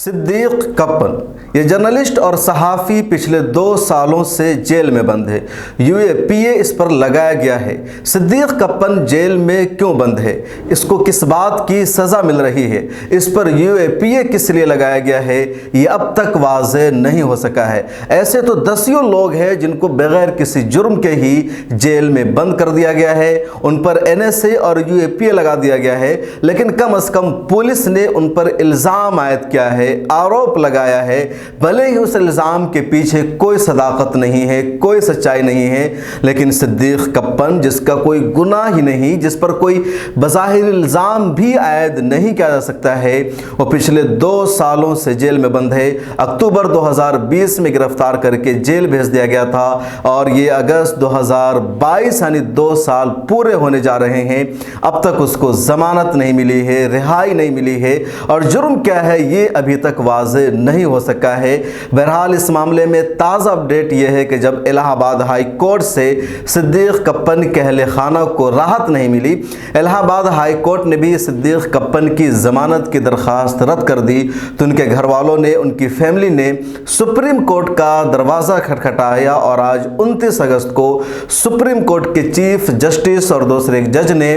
सिद्दीक कप्पन ये जर्नलिस्ट और सहाफ़ी पिछले 2 सालों से जेल में बंद है। यूएपीए इस पर लगाया गया है। सिद्दीक कप्पन जेल में क्यों बंद है, इसको किस बात की सज़ा मिल रही है, इस पर यूएपीए किस लिए लगाया गया है, ये अब तक वाज़ेह नहीं हो सका है। ऐसे तो दसियों लोग हैं जिनको बगैर किसी जुर्म के ही जेल में बंद कर दिया गया है, उन पर एनएसए और यूएपीए लगा दिया गया है, लेकिन कम अज़ कम पुलिस ने उन पर इल्ज़ाम आयद किया है, आरोप लगाया है। भले ही उस इल्ज़ाम के पीछे कोई सदाकत नहीं है, कोई सच्चाई नहीं है, लेकिन सिद्दीक कप्पन जिसका कोई गुनाह ही नहीं, जिस पर कोई बज़ाहिर इल्ज़ाम भी आयद नहीं किया जा सकता है, वो पिछले 2 सालों से जेल में बंद है। अक्टूबर 2020 में गिरफ्तार करके जेल भेज दिया गया था और ये अगस्त 2022 यानी 2 साल पूरे होने जा रहे हैं, अब तक उसको ज़मानत नहीं मिली है, रिहाई नहीं मिली है और जुर्म क्या है ये अभी तक वाज़ेह नहीं हो सका है। बहरहाल इस मामले में ताज़ा अपडेट यह है कि जब इलाहाबाद हाई कोर्ट से सिद्दीक कप्पन के अहले खाना को राहत नहीं मिली, इलाहाबाद हाई कोर्ट ने भी सिद्दीक कप्पन की ज़मानत की दरख्वास्त रद्द कर दी, तो उनके घर वालों ने, उनकी फैमिली ने सुप्रीम कोर्ट का दरवाज़ा खटखटाया और आज 29 अगस्त को सुप्रीम कोर्ट के चीफ जस्टिस और दूसरे जज ने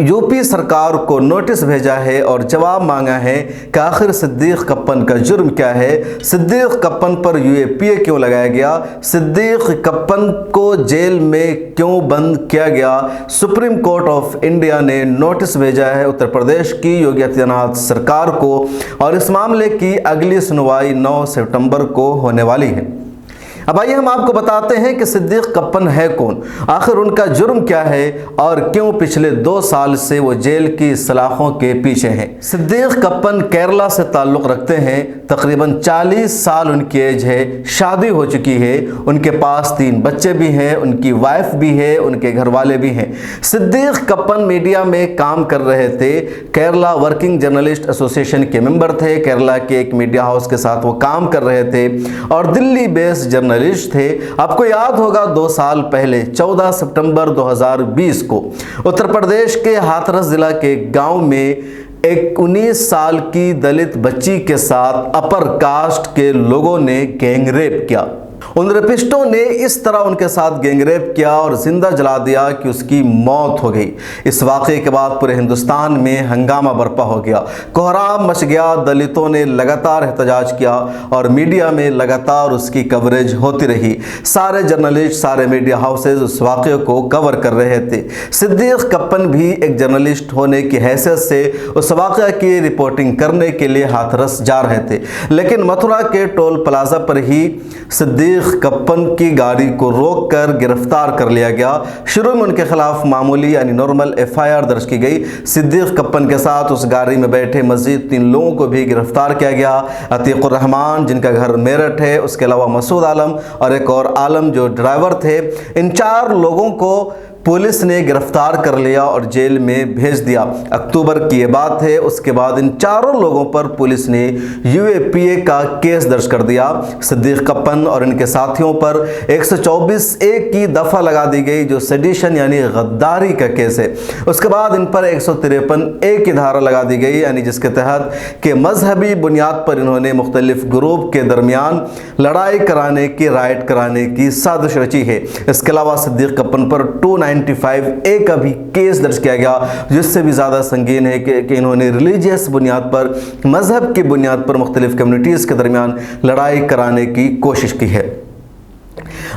यूपी सरकार को नोटिस भेजा है और जवाब मांगा है कि आखिर सिद्दीक कप्पन का जुर्म क्या है, सिद्दीक कप्पन पर यूएपीए क्यों लगाया गया, सिद्दीक कप्पन को जेल में क्यों बंद किया गया। सुप्रीम कोर्ट ऑफ इंडिया ने नोटिस भेजा है उत्तर प्रदेश की योगी आदित्यनाथ सरकार को और इस मामले की अगली सुनवाई 9 सितंबर को होने वाली है। अब आइए हम आपको बताते हैं कि सिद्दीक कप्पन है कौन, आखिर उनका जुर्म क्या है और क्यों पिछले 2 साल से वो जेल की सलाखों के पीछे हैं। सिद्दीक कप्पन केरला से ताल्लुक़ रखते हैं, तकरीबन 40 साल उनकी एज है, शादी हो चुकी है, उनके पास 3 बच्चे भी हैं, उनकी वाइफ भी है, उनके घर वाले भी हैं। सिद्दीक कप्पन मीडिया में काम कर रहे थे, केरला वर्किंग जर्नलिस्ट एसोसिएशन के मेंबर थे, केरला के एक मीडिया हाउस के साथ वो काम कर रहे थे और दिल्ली बेस्ड जर्नलिस्ट थे। आपको याद होगा 2 साल पहले 14 सितंबर 2020 को उत्तर प्रदेश के हाथरस जिला के गांव में एक 19 साल की दलित बच्ची के साथ अपर कास्ट के लोगों ने गैंगरेप किया। उन रेपिस्टों ने इस तरह उनके साथ गैंगरेप किया और जिंदा जला दिया कि उसकी मौत हो गई। इस वाक़े के बाद पूरे हिंदुस्तान में हंगामा बरपा हो गया, कोहराम मच गया, दलितों ने लगातार एहतजाज किया और मीडिया में लगातार उसकी कवरेज होती रही। सारे जर्नलिस्ट, सारे मीडिया हाउसेज उस वाक़े को कवर कर रहे थे। सिद्दीक कप्पन भी एक जर्नलिस्ट होने की हैसियत से उस वाक़े की रिपोर्टिंग करने के लिए हाथरस जा रहे थे, लेकिन मथुरा के टोल प्लाजा पर ही सिद्दीक कप्पन की गाड़ी को रोककर गिरफ्तार कर लिया गया। शुरू में उनके खिलाफ मामूली यानी नॉर्मल एफआईआर दर्ज की गई। सिद्दीक कप्पन के साथ उस गाड़ी में बैठे मजीद 3 लोगों को भी गिरफ्तार किया गया। अतीकुर रहमान जिनका घर मेरठ है, उसके अलावा मसूद आलम और एक और आलम जो ड्राइवर थे, इन 4 लोगों को पुलिस ने गिरफ्तार कर लिया और जेल में भेज दिया। अक्टूबर की ये बात है, उसके बाद इन 4 लोगों पर पुलिस ने यूएपीए का केस दर्ज कर दिया। सिद्दीक कप्पन और इनके साथियों पर 124A की दफ़ा लगा दी गई जो सेडिशन यानी गद्दारी का केस है। उसके बाद इन पर 153A की धारा लगा दी गई यानी जिसके तहत कि मजहबी बुनियाद पर इन्होंने मुख्तलिफ ग्रुप के दरमियान लड़ाई कराने की, राइट कराने की साजिश रची है। इसके अलावा सिद्दीक कप्पन पर 295A का भी केस दर्ज किया गया, जिससे भी ज़्यादा संगीन है कि इन्होंने रिलीजियस बुनियाद पर, मजहब की बुनियाद पर मुख्तलिफ कम्युनिटीज़ के दरमियान लड़ाई कराने की कोशिश की है।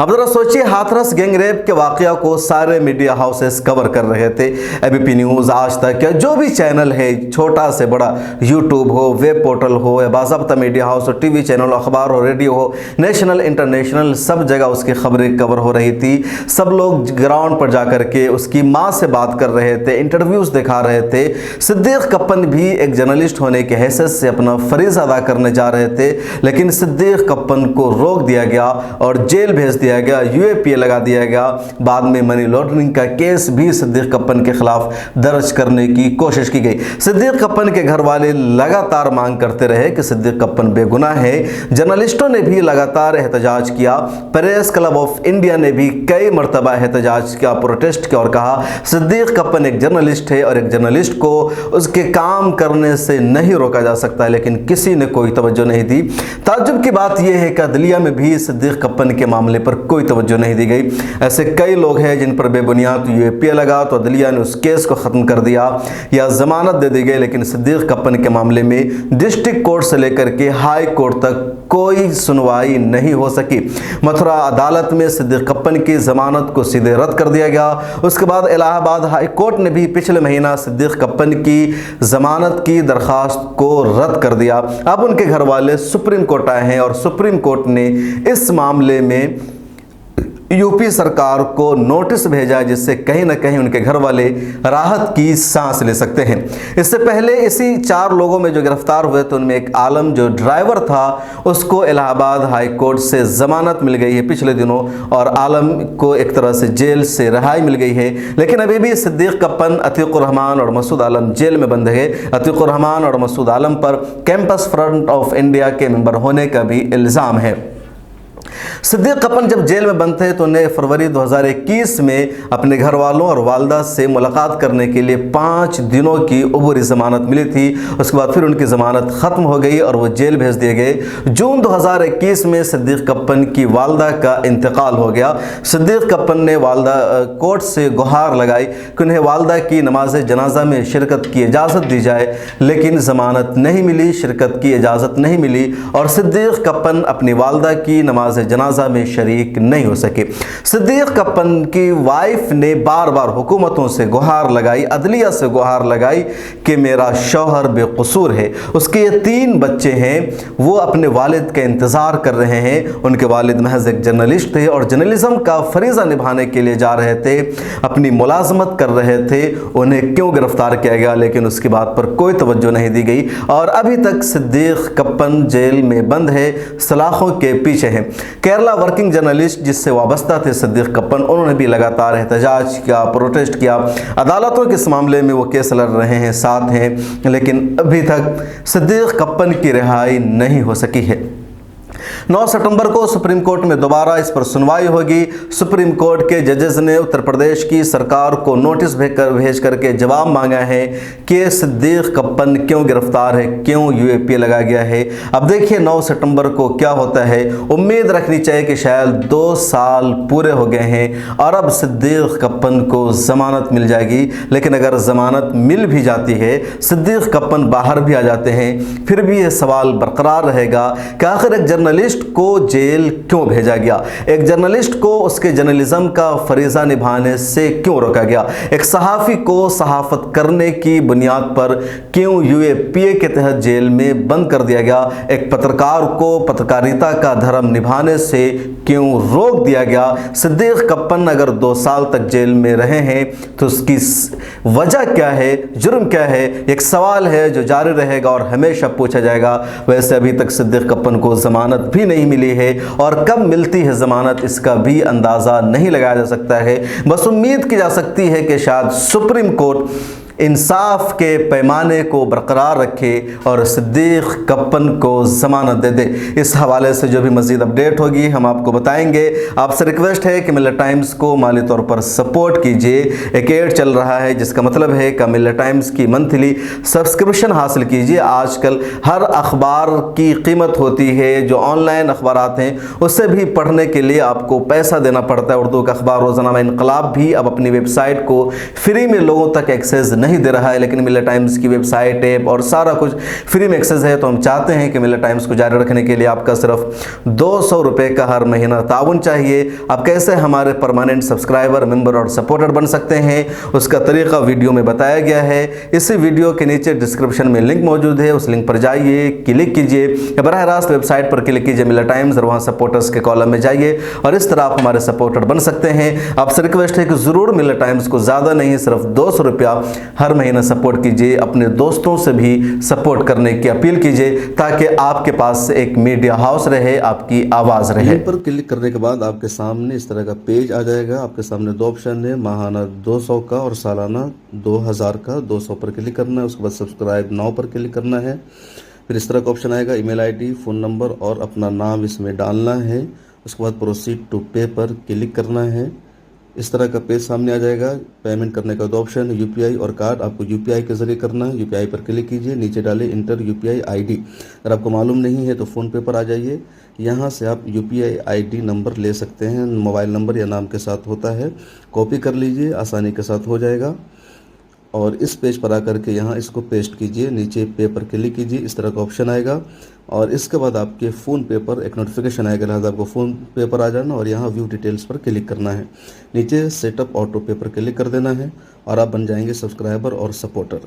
अब जरा सोचिए, हाथरस गैंगरेप के वाक़या को सारे मीडिया हाउसेस कवर कर रहे थे, एबीपी न्यूज़, आज तक या जो भी चैनल है, छोटा से बड़ा, यूट्यूब हो, वेब पोर्टल हो या बाज़ाब्ता मीडिया हाउस हो, टीवी चैनल, अखबार हो, रेडियो हो, नेशनल इंटरनेशनल, सब जगह उसकी खबरें कवर हो रही थी। सब लोग ग्राउंड पर जाकर के उसकी माँ से बात कर रहे थे, इंटरव्यूज़ दिखा रहे थे। सिद्दीक कप्पन भी एक जर्नलिस्ट होने की हैसियत से अपना फ़रीज़ अदा करने जा रहे थे, लेकिन सिद्दीक कप्पन को रोक दिया गया और जेल जेल भेज दिया गया, यूएपीए लगा दिया गया। बाद में मनी लॉन्ड्रिंग का केस भी सिद्दीक कप्पन के खिलाफ दर्ज करने की कोशिश की गई। सिद्दीक कप्पन के घर वाले लगातार मांग करते रहे कि सिद्दीक कप्पन बेगुनाह है। जर्नलिस्टों ने भी लगातार एहतजाज किया। प्रेस क्लब ऑफ इंडिया ने भी कई मरतबा एहतजाज किया, प्रोटेस्ट किया और कहा सिद्दीक कप्पन एक जर्नलिस्ट है और एक जर्नलिस्ट को उसके काम करने से नहीं रोका जा सकता है, लेकिन किसी ने कोई तवज्जो नहीं दी। ताज्जुब की बात यह है कि अदलिया में भी सिद्दीक कप्पन के मामले पर कोई तवज्जो नहीं दी गई। ऐसे कई लोग हैं जिन पर बेबुनियाद यूएपीए लगा तो अदलिया ने उस केस को ख़त्म कर दिया या ज़मानत दे दी गई, लेकिन सिद्दीक कप्पन के मामले में डिस्ट्रिक्ट कोर्ट से लेकर के हाई कोर्ट तक कोई सुनवाई नहीं हो सकी। मथुरा अदालत में सिद्दीक कप्पन की ज़मानत को सीधे रद्द कर दिया गया। उसके बाद इलाहाबाद हाई कोर्ट ने भी पिछले महीना सिद्दीक कप्पन की ज़मानत की दरख्वास्त को रद्द कर दिया। अब उनके घर वाले सुप्रीम कोर्ट आए हैं और सुप्रीम कोर्ट ने इस मामले में यूपी सरकार को नोटिस भेजा है, जिससे कहीं ना कहीं उनके घर वाले राहत की सांस ले सकते हैं। इससे पहले इसी 4 लोगों में जो गिरफ्तार हुए तो उनमें एक आलम जो ड्राइवर था उसको इलाहाबाद हाई कोर्ट से ज़मानत मिल गई है पिछले दिनों और आलम को एक तरह से जेल से रिहाई मिल गई है। लेकिन अभी भी सिद्दीक कप्पन, अतीकुर रहमान और मसूद आलम जेल में बंद है। अतीकुर रहमान और मसूद आलम पर कैंपस फ्रंट ऑफ इंडिया के मेंबर होने का भी इल्ज़ाम है। सिद्दीक कप्पन जब जेल में बंद थे तो उन्हें फरवरी 2021 में अपने घर वालों और वालदा से मुलाकात करने के लिए 5 दिनों की उबरी ज़मानत मिली थी। उसके बाद फिर उनकी ज़मानत ख़त्म हो गई और वो जेल भेज दिए गए। जून 2021 में सिद्दीक कप्पन की वालदा का इंतकाल हो गया। सिद्दीक कप्पन ने वालदा कोर्ट से गुहार लगाई कि उन्हें वालदा की नमाज जनाजा में शिरकत की इजाज़त दी जाए, लेकिन ज़मानत नहीं मिली, शिरकत की इजाज़त नहीं मिली और सिद्दीक कप्पन अपनी वालदा की नमाज जनाजा में शरीक नहीं हो सके। सिद्दीक कप्पन की वाइफ ने बार बार हुकूमतों से गुहार लगाई, अदलिया से गुहार लगाई कि मेरा शौहर बेकसूर है। उसके 3 बच्चे हैं, वो अपने वालिद का इंतज़ार कर रहे हैं। उनके वालिद महज एक जर्नलिस्ट थे और जर्नलिज्म का फरीज़ा निभाने के लिए जा रहे थे, अपनी मुलाजमत कर रहे थे। उन्हें क्यों गिरफ्तार किया गया, लेकिन उसकी बात पर कोई तवज्जो नहीं दी गई और अभी तक सिद्दीक कप्पन जेल में बंद है, सलाखों के पीछे हैं। केरला वर्किंग जर्नलिस्ट जिससे वाबस्ता थे सिद्दीक कप्पन, उन्होंने भी लगातार एहतजाज किया, प्रोटेस्ट किया। अदालतों के इस मामले में वो केस लड़ रहे हैं, साथ हैं, लेकिन अभी तक सिद्दीक कप्पन की रिहाई नहीं हो सकी है। 9 सितंबर को सुप्रीम कोर्ट में दोबारा इस पर सुनवाई होगी। सुप्रीम कोर्ट के जजेस ने उत्तर प्रदेश की सरकार को नोटिस भेज करके जवाब मांगा है कि सिद्दीक कप्पन क्यों गिरफ्तार है, क्यों यूएपीए लगाया गया है। अब देखिए 9 सितंबर को क्या होता है। उम्मीद रखनी चाहिए कि शायद 2 साल पूरे हो गए हैं और अब सिद्दीक कप्पन को ज़मानत मिल जाएगी। लेकिन अगर ज़मानत मिल भी जाती है, सिद्दीक कप्पन बाहर भी आ जाते हैं, फिर भी यह सवाल बरकरार रहेगा कि आखिर एक जर्नलिस्ट को जेल क्यों भेजा गया, एक जर्नलिस्ट को उसके जर्नलिज्म का फरीज़ा निभाने से क्यों रोका गया, एक सहाफ़ी को सहाफ़त करने की बुनियाद पर क्यों यूएपीए के तहत जेल में बंद कर दिया गया, एक पत्रकार को पत्रकारिता का धर्म निभाने से क्यों रोक दिया गया। सिद्दीक कप्पन अगर 2 साल तक जेल में रहे हैं तो उसकी वजह क्या है, जुर्म क्या है, एक सवाल है जो जारी रहेगा और हमेशा पूछा जाएगा। वैसे अभी तक सिद्दीक कप्पन को ज़मानत भी नहीं मिली है और कब मिलती है ज़मानत इसका भी अंदाज़ा नहीं लगाया जा सकता है। बस उम्मीद की जा सकती है कि शायद सुप्रीम कोर्ट इंसाफ के पैमाने को बरकरार रखे और सिद्दीक कप्पन को ज़मानत दे दे। इस हवाले से जो भी मज़ीद अपडेट होगी हम आपको बताएंगे। आपसे रिक्वेस्ट है कि मिल्लत टाइम्स को माली तौर पर सपोर्ट कीजिए। एक ऐड चल रहा है जिसका मतलब है कि मिल्लत टाइम्स की मंथली सब्सक्रिप्शन हासिल कीजिए। आजकल हर अखबार की कीमत होती है, जो ऑनलाइन अखबारात हैं उससे भी पढ़ने के लिए आपको पैसा देना पड़ता है। उर्दू का अखबार रोज़ाना इनकलाब भी अब अपनी वेबसाइट को फ्री में लोगों तक एक्सेस नहीं दे रहा है, लेकिन मिल्लत टाइम्स की वेबसाइट, ऐप और सारा कुछ फ्री में एक्सेस है। तो हम चाहते हैं कि मिल्लत टाइम्स को जारी रखने के लिए आपका सिर्फ 200 रुपये का हर महीना ताउन चाहिए। आप कैसे हमारे परमानेंट सब्सक्राइबर, मेंबर और सपोर्टर बन सकते हैं उसका तरीका वीडियो में बताया गया है। इसी वीडियो के नीचे डिस्क्रिप्शन में लिंक मौजूद है, उस लिंक पर जाइए, क्लिक कीजिए या बराह रास्त वेबसाइट पर क्लिक कीजिए मिल्लत टाइम्स और वहाँ सपोर्टर्स के कॉलम में जाइए और इस तरह आप हमारे सपोर्टर बन सकते हैं। आपसे रिक्वेस्ट है कि ज़रूर मिल्लत टाइम्स को ज़्यादा नहीं, सिर्फ 200 रुपया हर महीना सपोर्ट कीजिए, अपने दोस्तों से भी सपोर्ट करने की अपील कीजिए ताकि आपके पास एक मीडिया हाउस रहे, आपकी आवाज़ रहे। लिंक पर क्लिक करने के बाद आपके सामने इस तरह का पेज आ जाएगा। आपके सामने दो ऑप्शन है, माहाना 200 का और सालाना 2000 का। 200 पर क्लिक करना है, उसके बाद सब्सक्राइब नाउ पर क्लिक करना है। फिर इस तरह का ऑप्शन आएगा, ईमेल आईडी, फ़ोन नंबर और अपना नाम इसमें डालना है। उसके बाद प्रोसीड टू पे पर क्लिक करना है। इस तरह का पेज सामने आ जाएगा। पेमेंट करने का दो ऑप्शन है, यूपीआई और कार्ड। आपको यूपीआई के ज़रिए करना है। यूपीआई पर क्लिक कीजिए, नीचे डालें इंटर यूपीआई आईडी। अगर आपको मालूम नहीं है तो फ़ोन पे पर आ जाइए। यहाँ से आप यूपीआई आईडी नंबर ले सकते हैं, मोबाइल नंबर या नाम के साथ होता है। कॉपी कर लीजिए, आसानी के साथ हो जाएगा। और इस पेज पर आकर के यहाँ इसको पेस्ट कीजिए, नीचे पे पर क्लिक कीजिए, इस तरह का ऑप्शन आएगा। और इसके बाद आपके फ़ोन पे पर एक नोटिफिकेशन आएगा, लिहाजा आपको फ़ोन पे पर आ जाना और यहाँ व्यू डिटेल्स पर क्लिक करना है। नीचे सेटअप ऑटो पे पर क्लिक कर देना है और आप बन जाएंगे सब्सक्राइबर और सपोर्टर।